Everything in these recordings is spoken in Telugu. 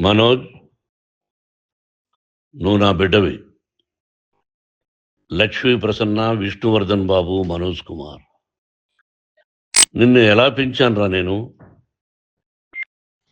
మనోజ్, నువ్వు నా బిడ్డవి. లక్ష్మీ ప్రసన్న, విష్ణువర్ధన్ బాబు, మనోజ్ కుమార్. నిన్ను ఎలా పెంచానురా నేను?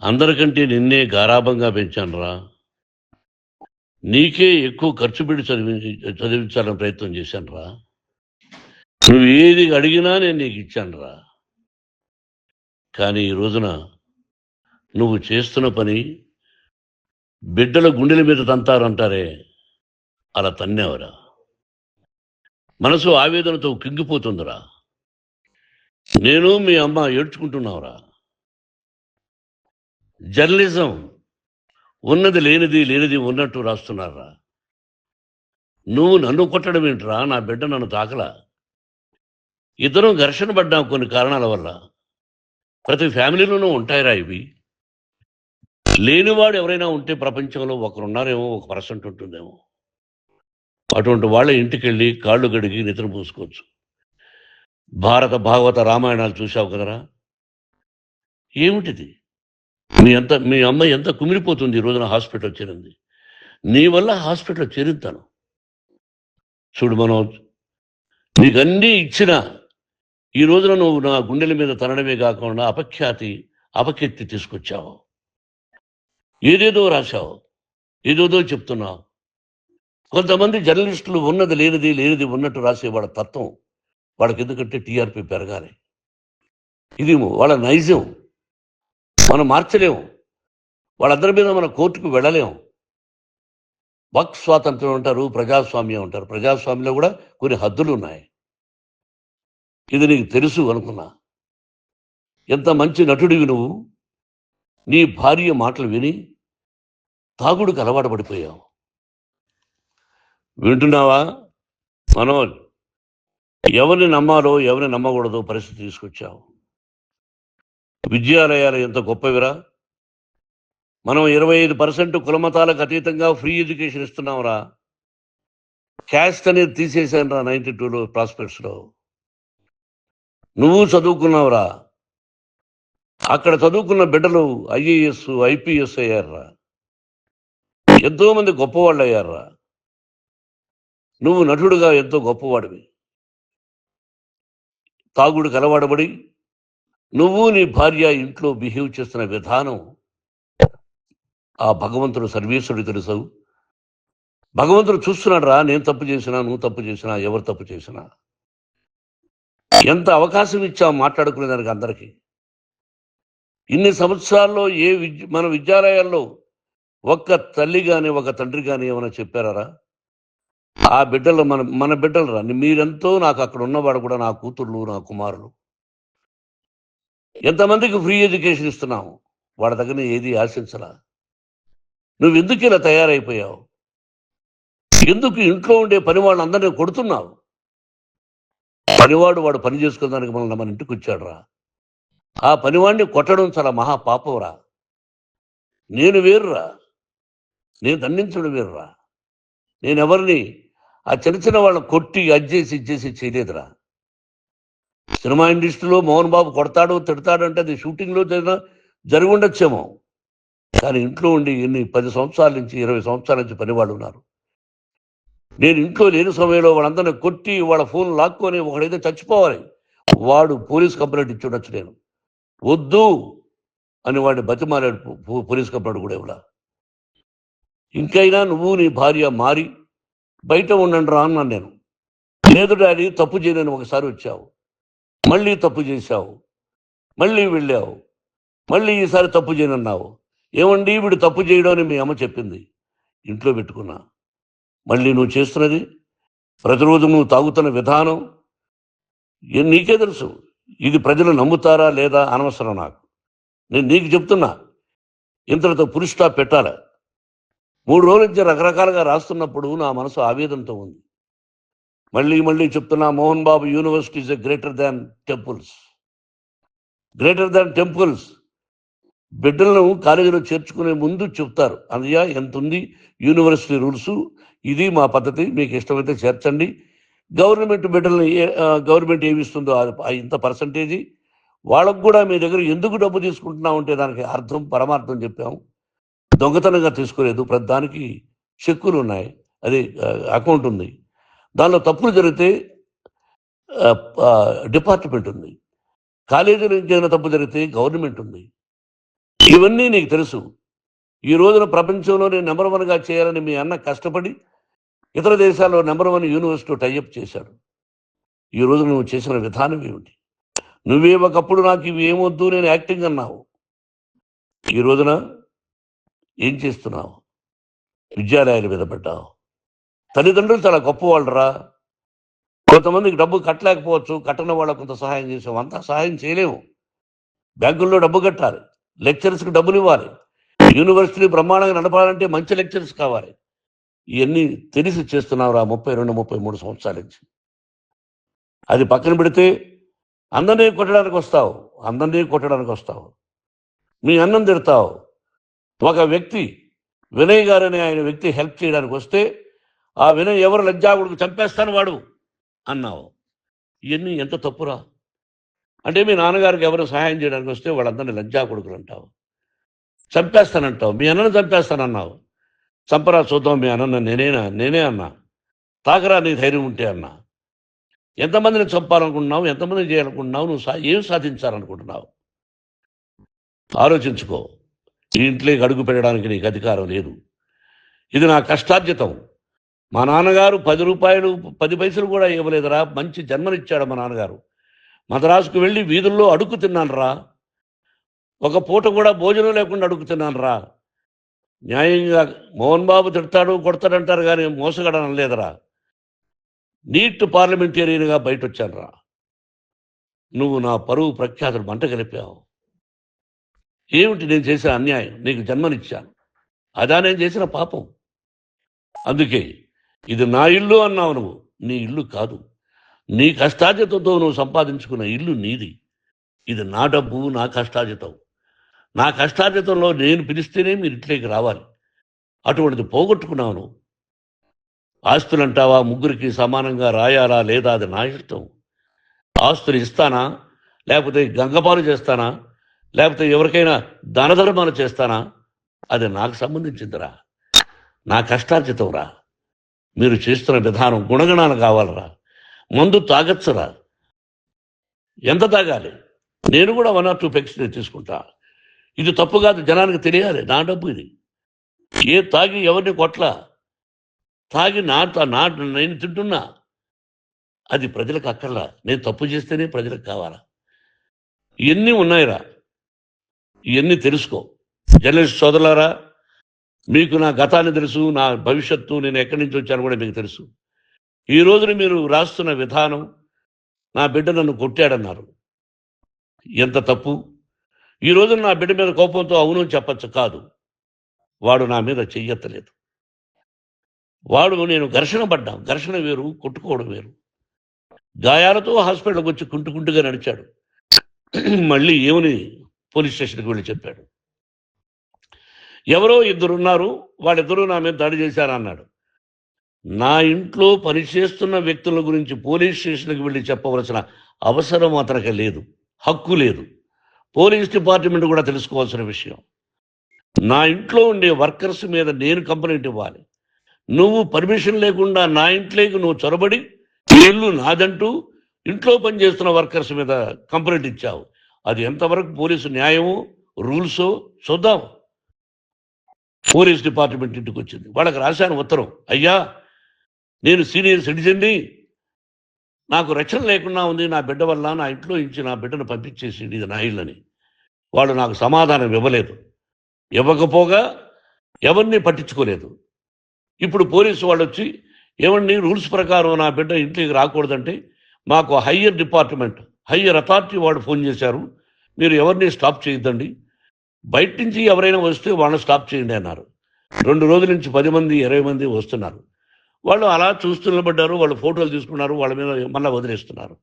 అందరికంటే నిన్నే గారాభంగా పెంచానురా. నీకే ఎక్కువ ఖర్చు పెట్టి చదివించాలని ప్రయత్నం చేశానురా. నువ్వు ఏది అడిగినా నేను నీకు ఇచ్చానురా. కానీ ఈ రోజున నువ్వు చేస్తున్న పని బిడ్డల గుండెల మీద తంతారంటారే, అలా తన్నేవరా. మనసు ఆవేదనతో కింగిపోతుందిరా. నేను మీ అమ్మ ఏడ్చుకుంటున్నావురా. జర్నలిజం ఉన్నది లేనిది, లేనిది ఉన్నట్టు రాస్తున్నారా. నువ్వు నన్ను కొట్టడం ఏంట్రా? నా బిడ్డ నన్ను తాకలా. ఇద్దరం ఘర్షణ పడ్డాం కొన్ని కారణాల వల్ల. ప్రతి ఫ్యామిలీలోనూ ఉంటాయిరా ఇవి. లేనివాడు ఎవరైనా ఉంటే ప్రపంచంలో ఒకరున్నారేమో, 1% ఉంటుందేమో. అటువంటి వాళ్ళ ఇంటికి వెళ్ళి కాళ్ళు గడిగి నిద్ర పూసుకోవచ్చు. భారత భాగవత రామాయణాలు చూశావు కదరా. ఏమిటిది? మీ అమ్మ ఎంత కుమిలిపోతుంది ఈ రోజున హాస్పిటల్ చేరింది. నీ వల్ల హాస్పిటల్ చేరుతాను. చూడు మనోజ్, నీకన్నీ ఇచ్చిన ఈ రోజున నువ్వు నా గుండెల మీద తనడమే కాకుండా అపకీర్తి తీసుకొచ్చావు. ఏదేదో రాశావు, ఏదేదో చెప్తున్నావు. కొంతమంది జర్నలిస్టులు ఉన్నది లేనిది, లేనిది ఉన్నట్టు రాసేవాళ్ళ తత్వం వాళ్ళకి. ఎందుకంటే టీఆర్పీ పెరగాలి. ఇది వాళ్ళ నైజం. మనం మార్చలేము. వాళ్ళందరి మీద మన కోర్టుకు వెళ్ళలేము. వాక్ స్వాతంత్రం అంటారు, ప్రజాస్వామ్యం అంటారు. ప్రజాస్వామ్యంలో కూడా కొన్ని హద్దులు ఉన్నాయి. ఇది నీకు తెలుసు అనుకున్నా. ఎంత మంచి నటుడివి నువ్వు. నీ భార్య మాటలు విని తాగుడికి అలవాటు పడిపోయావు. వింటున్నావా మనోజ్? ఎవరిని నమ్మాలో ఎవరిని నమ్మకూడదో పరిస్థితి తీసుకొచ్చావు. విద్యాలయాలు ఎంత గొప్పవిరా. మనం 25% కులమతాలకు అతీతంగా ఫ్రీ ఎడ్యుకేషన్ ఇస్తున్నాంరా. క్యాస్ట్ అనేది తీసేశాను రా 92లో ప్రాస్పెక్ట్స్లో. నువ్వు చదువుకున్నావురా. అక్కడ చదువుకున్న బిడ్డలు IAS, IPS అయ్యారా. ఎంతో మంది గొప్పవాళ్ళు అయ్యారా. నువ్వు నటుడుగా ఎంతో గొప్పవాడివి. తాగుడికి అలవాడబడి నువ్వు నీ భార్య ఇంట్లో బిహేవ్ చేస్తున్న విధానం ఆ భగవంతుడు సర్వేశ్వరుడు తెలుసు. భగవంతుడు చూస్తున్నాడు రా. నేను తప్పు చేసినా, నువ్వు తప్పు చేసినా, ఎవరు తప్పు చేసినా. ఎంత అవకాశం ఇచ్చావు మాట్లాడుకునేదానికి అందరికీ. ఇన్ని సంవత్సరాల్లో మన విద్యాలయాల్లో ఒక్క తల్లి కానీ ఒక తండ్రి కానీ ఏమైనా చెప్పారా? ఆ బిడ్డలు మన బిడ్డలు రా. మీరెంతో నాకు అక్కడ ఉన్నవాడు కూడా నా కూతుర్లు, నా కుమారులు. ఎంతమందికి ఫ్రీ ఎడ్యుకేషన్ ఇస్తున్నాము. వాళ్ళ దగ్గర ఏది ఆశించలా. నువ్వు ఎందుకు ఇలా తయారైపోయావు? ఎందుకు ఇంట్లో ఉండే పని వాళ్ళందరినీ కొడుతున్నావు? పనివాడు వాడు పని చేసుకోవడానికి మన ఇంటికి వచ్చాడు రా. ఆ పనివాడిని కొట్టడం చాలా మహాపాపంరా. నేను వేరురా. నేను దండించడం వేరురా. నేను ఎవరిని ఆ చిన్న చిన్న వాళ్ళని కొట్టి ఇచ్చేసి చేయలేదురా. సినిమా ఇండస్ట్రీలో మోహన్ బాబు కొడతాడు, తిడతాడు అంటే అది షూటింగ్లో జరిగి ఉండొచ్చేమో. కానీ ఇంట్లో ఉండి 10 సంవత్సరాల నుంచి 20 సంవత్సరాల నుంచి పనివాళ్ళు ఉన్నారు. నేను ఇంట్లో లేని సమయంలో వాళ్ళందరినీ కొట్టి వాళ్ళ ఫోన్ లాక్కొని ఒకడైతే చచ్చిపోవాలి, వాడు పోలీస్ కంప్లైంట్ ఇచ్చి ఉండొచ్చు. నేను వద్దు అని వాడిని బతిమాలాడు. పోలీస్ కంప్లైంట్ కూడా ఇవ్వలా. ఇంకైనా నువ్వు నీ భార్య మారి బయట ఉండండి రా అన్నాను నేను. లేదు డాడీ, తప్పు చేయలేని ఒకసారి వచ్చావు, మళ్ళీ తప్పు చేశావు, మళ్ళీ వెళ్ళావు, మళ్ళీ ఈసారి తప్పు చేయనన్నావు. ఏమండి వీడు తప్పు చేయడం అని మీ అమ్మ చెప్పింది. ఇంట్లో పెట్టుకున్నా. మళ్ళీ నువ్వు చేస్తున్నది, ప్రతిరోజు నువ్వు తాగుతున్న విధానం నీకే తెలుసు. ఇది ప్రజలు నమ్ముతారా లేదా అనవసరం నాకు. నేను నీకు చెప్తున్నా, ఇంతటితో ఫుల్ స్టాప్ పెట్టాలి. 3 రోజుల నుంచి రకరకాలుగా రాస్తున్నప్పుడు నా మనసు ఆవేదనతో ఉంది. మళ్ళీ చెప్తున్నా, Mohan Babu university is greater than temples. Greater than temples. బిడ్డలను కాలేజీలో చేర్చుకునే ముందు చెప్తారు, అన్నయ్య ఎంత ఉంది యూనివర్సిటీ రూల్స్, ఇది మా పద్ధతి, మీకు ఇష్టమైతే చేర్చండి. గవర్నమెంట్ బిడ్డల్ని గవర్నమెంట్ ఏమిస్తుందో ఇంత పర్సంటేజీ, వాళ్ళకు కూడా మీ దగ్గర ఎందుకు డబ్బు తీసుకుంటున్నాం అంటే దానికి అర్థం పరమార్థం చెప్పాము. దొంగతనంగా తీసుకోలేదు. ప్రతి దానికి చెక్కులు ఉన్నాయి, అది అకౌంట్ ఉంది. దానిలో తప్పులు జరిగితే డిపార్ట్మెంట్ ఉంది. కాలేజీలో ఇంకేమైనా తప్పు జరిగితే గవర్నమెంట్ ఉంది. ఇవన్నీ నీకు తెలుసు. ఈ రోజున ప్రపంచంలోనే నెంబర్ 1గా చేయాలని మీ అన్న కష్టపడి ఇతర దేశాల్లో నెంబర్ 1 యూనివర్సిటీ టైఅప్ చేశాడు. ఈ రోజు నువ్వు చేసిన విధానం ఏమిటి? నువ్వే ఒకప్పుడు నాకు ఇవి ఏమొద్దు, నేను యాక్టింగ్ అన్నావు. ఈ రోజున ఏం చేస్తున్నావు? విద్యాలయాల మీద పడ్డావు. తల్లిదండ్రులు చాలా గొప్పవాళ్ళరా. కొంతమందికి డబ్బు కట్టలేకపోవచ్చు, కట్టని వాళ్ళకు కొంత సహాయం చేసాం. అంతా సహాయం చేయలేము. బ్యాంకుల్లో డబ్బు కట్టాలి, లెక్చరర్స్కి డబ్బులు ఇవ్వాలి, యూనివర్సిటీ బ్రహ్మాండంగా నడపాలంటే మంచి లెక్చరర్స్ కావాలి. ఇవన్నీ తెలిసి చేస్తున్నావురా 32, 33 సంవత్సరాల నుంచి. అది పక్కన పెడితే అందరినీ కొట్టడానికి వస్తావు. మీ అన్నం తిడతావు. ఒక వ్యక్తి వినయ్ గారని ఆయన వ్యక్తి హెల్ప్ చేయడానికి వస్తే ఆ వినయ్ ఎవరు లజ్జాగుడికి చంపేస్తాను వాడు అన్నావు. ఇవన్నీ ఎంత తప్పురా? అంటే మీ నాన్నగారికి ఎవరు సహాయం చేయడానికి వస్తే వాళ్ళందరినీ లజ్జాగుడుకులు అంటావు, చంపేస్తానంటావు. మీ అన్నను చంపేస్తానన్నావు. చంపరా చూద్దాం మీ అన్న. నేనే అన్నా. తాకరా నీ ధైర్యం ఉంటే అన్నా. ఎంతమందిని చంపాలనుకుంటున్నావు? ఎంతమందిని చేయాలనుకుంటున్నావు? నువ్వు ఏం సాధించాలనుకుంటున్నావు? ఆలోచించుకో. ఈ ఇంట్లోకి అడుగు పెట్టడానికి నీకు అధికారం లేదు. ఇది నా కష్టార్జితం. మా నాన్నగారు 10 రూపాయలు 10 పైసలు కూడా ఇవ్వలేదురా. మంచి జన్మనిచ్చాడు మా నాన్నగారు. మద్రాసుకు వెళ్ళి వీధుల్లో అడుగు తిన్నాను రా. ఒక పూట కూడా భోజనం లేకుండా అడుగు తిన్నాను రా. న్యాయంగా మోహన్ బాబు తిడతాడు కొడతాడంటారు కానీ మోసగడనం లేదురా. నీట్ పార్లమెంటేరియన్గా బయట వచ్చాను రా. నువ్వు నా పరువు ప్రఖ్యాతులు మంట కలిపావు. ఏమిటి నేను చేసిన అన్యాయం? నీకు జన్మనిచ్చాను, అదా నేను చేసిన పాపం. అందుకే ఇది నా ఇల్లు అన్నావు. నువ్వు నీ ఇల్లు కాదు. నీ కష్టార్జితంతో నువ్వు సంపాదించుకున్న ఇల్లు నీది. ఇది నా డబ్బు, నా కష్టార్జితం. నా కష్టార్జితంలో నేను పిలిస్తేనే మీరు ఇంట్లోకి రావాలి. అటువంటిది పోగొట్టుకున్నావు నువ్వు. ఆస్తులు అంటావా? ముగ్గురికి సమానంగా రాయాలా లేదా అది నా ఇష్టం. ఆస్తులు ఇస్తానా, లేకపోతే గంగపాలు చేస్తానా, లేకపోతే ఎవరికైనా దానధర్మాలు చేస్తానా, అది నాకు సంబంధించిందిరా. నా కష్టార్జితం రా. మీరు చేస్తున్న విధానం గుణగణాలు కావాలరా. మందు తాగచ్చురా. ఎంత తాగాలి? నేను కూడా 1 or 2 పెగ్స్ తీసుకుంటా. ఇది తప్పు కాదు, జనానికి తెలియాలి. నా డబ్బు ఇది. తాగి ఎవరిని కొట్లా, తాగి నేను తింటున్నా. అది ప్రజలకు అక్కర్లా. నేను తప్పు చేస్తేనే ప్రజలకు కావాలా. ఇవన్నీ ఉన్నాయిరా. ఇవన్నీ తెలుసుకో. జర్నలిస్ట్ సోదరులారా, మీకు నా గతాన్ని తెలుసు, నా భవిష్యత్తు, నేను ఎక్కడి నుంచి వచ్చాను కూడా మీకు తెలుసు. ఈ రోజున మీరు రాస్తున్న విధానం, నా బిడ్డ నన్ను కొట్టాడన్నారు. ఎంత తప్పు! ఈ రోజున నా బిడ్డ మీద కోపంతో అవును చెప్పచ్చు. కాదు, వాడు నా మీద చెయ్యెత్తలేదు. నేను ఘర్షణ పడ్డాం. ఘర్షణ వేరు, కొట్టుకోవడం వేరు. గాయాలతో హాస్పిటల్కి వచ్చి కుంటుకుంటుగా నడిచాడు. మళ్ళీ ఏమని పోలీస్ స్టేషన్కి వెళ్ళి చెప్పాడు. ఎవరో 2 ఉన్నారు, వాళ్ళిద్దరూ నా మీద దాడి చేశారన్నాడు. నా ఇంట్లో పనిచేస్తున్న వ్యక్తుల గురించి పోలీస్ స్టేషన్కి వెళ్ళి చెప్పవలసిన అవసరం అతనికి లేదు, హక్కు లేదు. పోలీస్ డిపార్ట్మెంట్ కూడా తెలుసుకోవాల్సిన విషయం. నా ఇంట్లో ఉండే వర్కర్స్ మీద నేను కంప్లైంట్ ఇవ్వాలి. నువ్వు పర్మిషన్ లేకుండా నా ఇంట్లోకి నువ్వు చొరబడి ఇల్లు నాదంటూ ఇంట్లో పనిచేస్తున్న వర్కర్స్ మీద కంప్లైంట్ ఇచ్చావు. అది ఎంతవరకు పోలీసు న్యాయమో రూల్సో చూద్దాం. పోలీస్ డిపార్ట్మెంట్ ఇంటికి వచ్చింది. వాళ్ళకి రాశాను ఉత్తరం, అయ్యా నేను సీనియర్ సిటిజన్ని, నాకు రక్షణ లేకుండా ఉంది, నా బిడ్డ వల్ల నా ఇంట్లో నుంచి నా బిడ్డను పంపించేసింది, ఇది నా ఇల్లని. వాళ్ళు నాకు సమాధానం ఇవ్వలేదు. ఇవ్వకపోగా ఎవరిని పట్టించుకోలేదు. ఇప్పుడు పోలీసు వాళ్ళు వచ్చి ఏమండి రూల్స్ ప్రకారం నా బిడ్డ ఇంట్లోకి రాకూడదంటే మాకు హయ్యర్ అథారిటీ వాళ్ళు ఫోన్ చేశారు, మీరు ఎవరిని స్టాప్ చేయొద్దండి, బయట నుంచి ఎవరైనా వస్తే వాళ్ళని స్టాప్ చేయండి అన్నారు. 2 రోజుల నుంచి 10 మంది 20 మంది వస్తున్నారు. వాళ్ళు అలా చూస్తూ నిలబడ్డారు. వాళ్ళు ఫోటోలు తీసుకున్నారు, వాళ్ళ మీద మళ్ళీ వదిలేస్తున్నారు.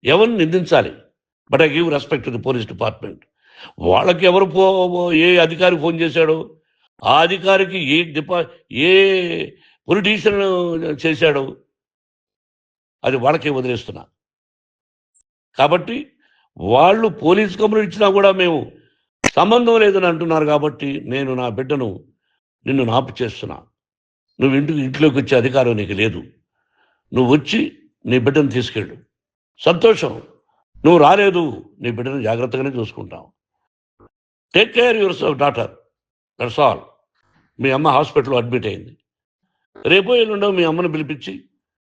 ఎవరిని నిందించాలి? But I give respect to the police department. వాళ్ళకి ఏ అధికారి ఫోన్ చేశాడో, ఆ అధికారికి ఏ పొలిటీషియన్ చేశాడో అది వాళ్ళకే వదిలేస్తున్నా. కాబట్టి వాళ్ళు పోలీస్ కంప్లైంట్ ఇచ్చినా కూడా మేము సంబంధం లేదని అంటున్నారు కాబట్టి నేను నా బిడ్డను నిన్ను నాపు చేస్తున్నా. నువ్వు ఇంట్లోకి వచ్చే అధికారం నీకు లేదు. నువ్వు వచ్చి నీ బిడ్డను తీసుకెళ్ళు. సంతోషం. నువ్వు రాలేదు, నీ బిడ్డను జాగ్రత్తగానే చూసుకుంటావు. Take care your daughter, that's all. మీ అమ్మ హాస్పిటల్లో అడ్మిట్ అయింది. రేపో ఎల్లుండో మీ అమ్మను పిలిపించి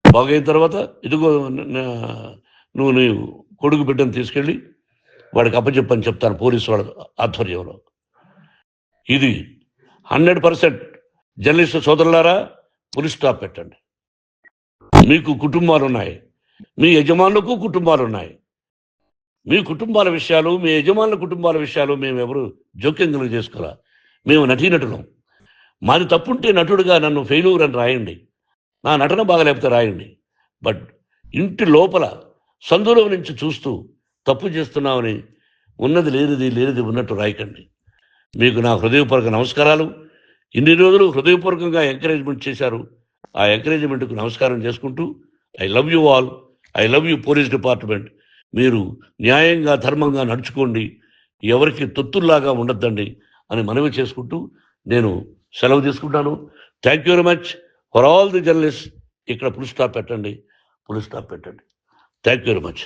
బాగైన తర్వాత ఇదిగో నువ్వు నీ కొడుకు బిడ్డను తీసుకెళ్ళి వాడికి అప్పచెప్పని చెప్తాను పోలీసు వాళ్ళ ఆధ్వర్యంలో. ఇది 100% జర్నలిస్టు సోదరులారా, పులి స్టాప్ పెట్టండి. మీకు కుటుంబాలు ఉన్నాయి, మీ యజమానులకు కుటుంబాలు ఉన్నాయి. మీ కుటుంబాల విషయాలు, మీ యజమానుల కుటుంబాల విషయాలు మేము ఎవరు జోక్యం కలిగి చేసుకోరా. మేము నటీనటులం. మాది తప్పుంటే నటుడుగా నన్ను ఫెయిల్యూర్ అని రాయండి, నా నటన బాగలేకపోతే రాయండి. బట్ ఇంటి లోపల సందులో నుంచి చూస్తూ తప్పు చేస్తున్నామని ఉన్నది లేనిది ఉన్నట్టు రాయకండి. మీకు నా హృదయపూర్వక నమస్కారాలు. ఇన్ని రోజులు హృదయపూర్వకంగా ఎంకరేజ్మెంట్ చేశారు. ఆ ఎంకరేజ్మెంట్కు నమస్కారం చేసుకుంటూ I love you all. I love you police department. మీరు న్యాయంగా ధర్మంగా నడుచుకోండి, ఎవరికి తొత్తుల్లాగా ఉండొద్దండి అని మనవి చేసుకుంటూ నేను సెలవు తీసుకుంటాను. Thank you very much for all the journalist. ఇక్కడ పులి స్టాప్ పెట్టండి. Thank you very much.